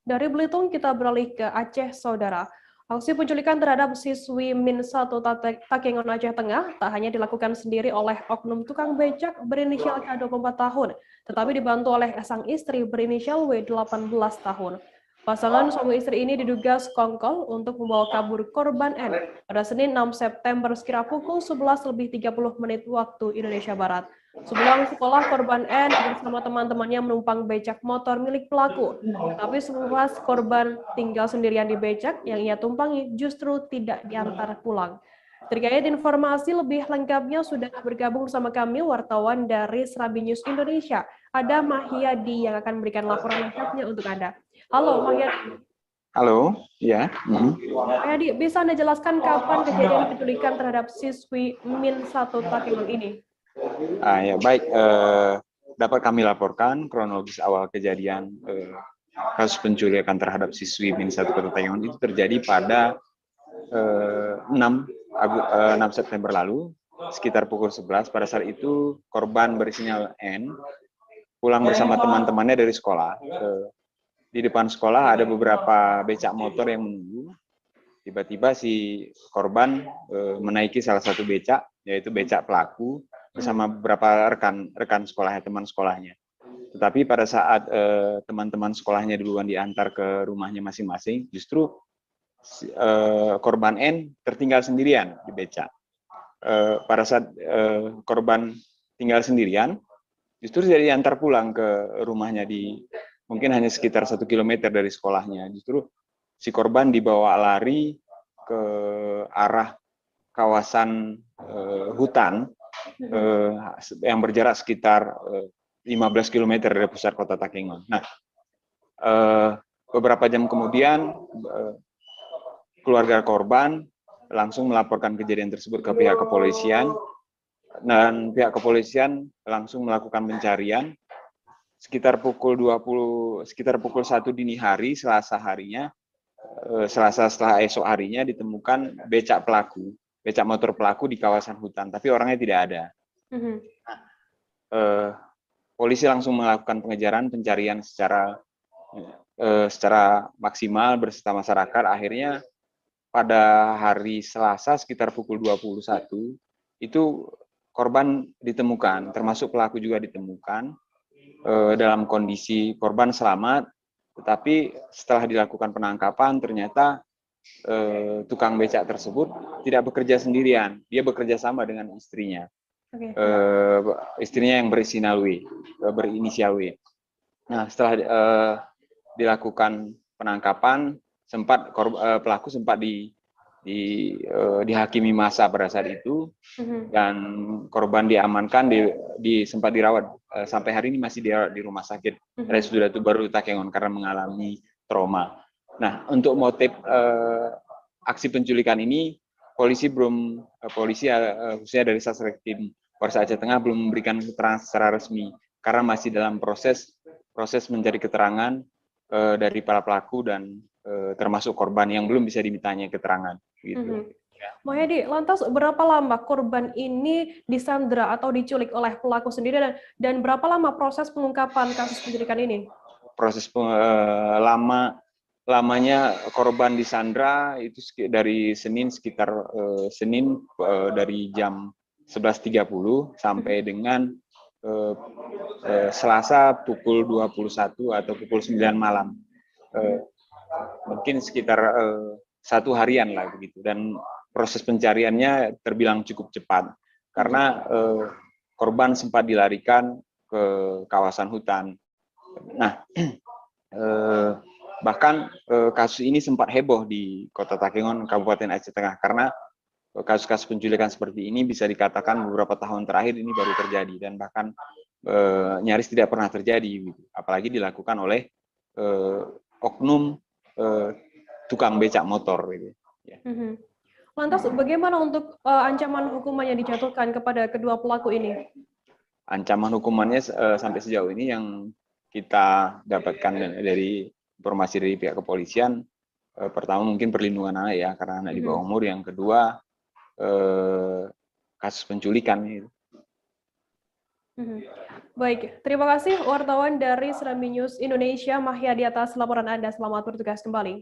Dari Belitung kita beralih ke Aceh, Saudara. Aksi penculikan terhadap siswi Min 1 Takengon Aceh Tengah tak hanya dilakukan sendiri oleh oknum tukang becak berinisial K 24 tahun, tetapi dibantu oleh sang istri berinisial W 18 tahun. Pasangan suami istri ini diduga sekongkol untuk membawa kabur korban N pada Senin 6 September sekira pukul 11:30 waktu Indonesia Barat. Sepulang sekolah, korban N bersama teman-temannya menumpang becak motor milik pelaku. Tetapi sepuas korban tinggal sendirian di becak yang ia tumpangi justru tidak diantar pulang. Terkait informasi lebih lengkapnya sudah bergabung bersama kami wartawan dari Serambi News Indonesia. Ada Mahyadi yang akan memberikan laporan lengkapnya untuk Anda. Halo Mahyadi. Halo, ya. Mahyadi, bisa Anda jelaskan kapan kejadian penculikan terhadap siswi Min 1 Takengon ini? Ya baik. Dapat kami laporkan kronologis awal kejadian kasus penculikan terhadap siswi Min 1 Kota Takengon itu terjadi pada 6 September lalu, sekitar pukul 11. Pada saat itu korban berinisial N pulang bersama teman-temannya dari sekolah. Di depan sekolah ada beberapa becak motor yang menunggu. Tiba-tiba si korban menaiki salah satu becak, yaitu becak pelaku, bersama beberapa rekan sekolahnya, teman sekolahnya. Tetapi pada saat teman-teman sekolahnya duluan diantar ke rumahnya masing-masing, justru korban N tertinggal sendirian di becak. Pada saat korban tinggal sendirian, justru dia diantar pulang ke rumahnya di mungkin hanya sekitar 1 kilometer dari sekolahnya. Justru si korban dibawa lari ke arah kawasan hutan yang berjarak sekitar 15 km dari pusat kota Takengon. Nah, beberapa jam kemudian keluarga korban langsung melaporkan kejadian tersebut ke pihak kepolisian, dan pihak kepolisian langsung melakukan pencarian sekitar pukul 1 dini hari Selasa harinya. Selasa setelah esok harinya ditemukan becak motor pelaku di kawasan hutan, tapi orangnya tidak ada. Polisi langsung melakukan pengejaran pencarian secara maksimal beserta masyarakat. Akhirnya pada hari Selasa sekitar pukul 21 itu korban ditemukan, termasuk pelaku juga ditemukan dalam kondisi korban selamat. Tetapi setelah dilakukan penangkapan ternyata tukang becak tersebut tidak bekerja sendirian, dia bekerja sama dengan istrinya. Istrinya yang berinisial W. Nah, setelah dilakukan penangkapan, pelaku sempat dihakimi massa pada saat itu, dan korban diamankan, sempat dirawat sampai hari ini masih dirawat di rumah sakit RSUD Baru Takengon karena mengalami trauma. Nah, untuk motif aksi penculikan ini, polisi khususnya dari Satreskrim Polres Aceh Tengah belum memberikan keterangan secara resmi karena masih dalam proses mencari keterangan dari para pelaku dan termasuk korban yang belum bisa dimintai keterangan. Gitu. Mahyadi, lantas berapa lama korban ini disandra atau diculik oleh pelaku sendiri, dan berapa lama proses pengungkapan kasus penculikan ini? Proses lamanya korban disandra itu dari Senin dari jam 11.30 sampai dengan Selasa pukul 21 atau pukul 9 malam. Mungkin sekitar 1 harian lah begitu, dan proses pencariannya terbilang cukup cepat karena korban sempat dilarikan ke kawasan hutan. Nah, bahkan kasus ini sempat heboh di Kota Takengon, Kabupaten Aceh Tengah, karena kasus-kasus penculikan seperti ini bisa dikatakan beberapa tahun terakhir ini baru terjadi, dan bahkan nyaris tidak pernah terjadi, apalagi dilakukan oleh oknum tukang becak motor. Gitu. Lantas bagaimana untuk ancaman hukuman yang dijatuhkan kepada kedua pelaku ini? Ancaman hukumannya sampai sejauh ini yang kita dapatkan dari informasi dari pihak kepolisian, pertama mungkin perlindungan anak ya, karena anak di bawah umur. Yang kedua kasus penculikan. Baik, terima kasih wartawan dari Serambi News Indonesia, Mahyadi atas laporan Anda. Selamat bertugas kembali.